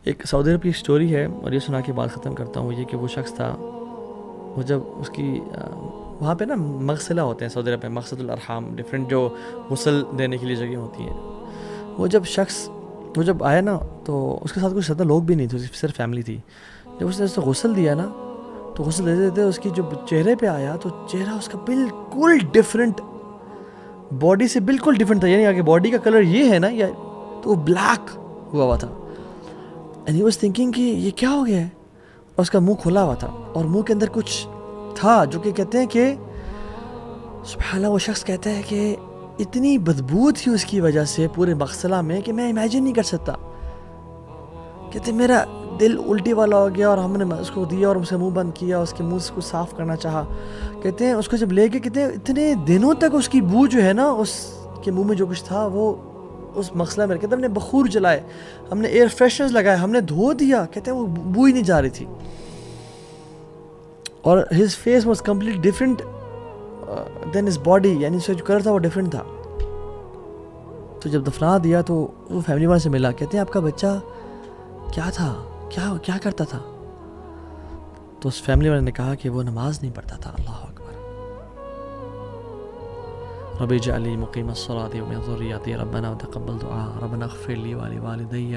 ایک سعودی عرب کی اسٹوری ہے اور یہ سنا کے بات ختم کرتا ہوں. یہ کہ وہ شخص تھا، وہ جب اس کی وہاں پہ نا مغسلہ ہوتے ہیں سعودی عرب میں، مقصد الارحام، ڈفرینٹ جو غسل دینے کے لیے جگہ ہوتی ہیں. وہ جب آیا نا تو اس کے ساتھ کچھ زیادہ لوگ بھی نہیں تھے، صرف فیملی تھی. جب اس نے اس کو غسل دیا نا تو غسل دیتے دیتے اس کی جو چہرے پہ آیا تو چہرہ اس کا بالکل ڈفرینٹ، باڈی سے بالکل ڈفرینٹ تھا. یعنی آگے باڈی کا کلر یہ ہے نا، یا تو وہ بلیک ہوا تھا. اینڈ ہی واز تھنکنگ کہ یہ کیا ہو گیا ہے. اور اس کا منہ کھلا ہوا تھا اور منہ کے اندر کچھ تھا جو کہ کہتے ہیں کہ سبحان اللہ، وہ شخص کہتا ہے کہ اتنی بدبو تھی اس کی وجہ سے پورے مغسلہ میں کہ میں امیجن نہیں کر سکتا. کہتے میرا دل الٹی والا ہو گیا اور ہم نے اس کو دیا اور اسے منہ بند کیا، اس کے منہ کو صاف کرنا چاہا. کہتے ہیں اس کو جب لے کے کہتے ہیں اتنے دنوں تک اس کی بو جو ہے نا، اس کے منہ میں جو کچھ تھا وہ اس مغسلہ میں. کہتے ہم نے بخور جلائے، ہم نے ایئر فریشنرز لگائے، ہم نے دھو دیا، کہتے ہیں وہ بو ہی نہیں جا رہی تھی. اور his face was complete different than his body, یعنی اس کا جو کلر تھا وہ ڈفرینٹ تھا. تو جب دفنا دیا تو وہ فیملی والے سے ملا. کہتے ہیں آپ کا بچہ کیا تھا، کیا کرتا تھا؟ تو اس فیملی والے نے کہا کہ وہ نماز نہیں پڑھتا تھا. اللہ اکبر. رب اجعل لی مقیم الصلاۃ ومن ذریتی ربنا وتقبل دعاء ربنا اغفر لی ولوالدی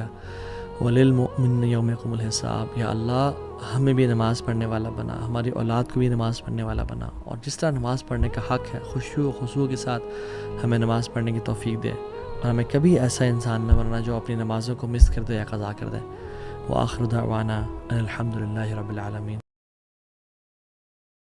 وللمؤمنین یوم یقوم الحساب. یا اللہ ہمیں بھی نماز پڑھنے والا بنا، ہماری اولاد کو بھی نماز پڑھنے والا بنا، اور جس طرح نماز پڑھنے کا حق ہے خشوع و خضوع کے ساتھ ہمیں نماز پڑھنے کی توفیق دے، اور ہمیں کبھی ایسا انسان نہ بننا جو اپنی نمازوں کو مس کر دے یا قضا کر دے. وآخر دعوانا ان الحمد للہ رب العالمین.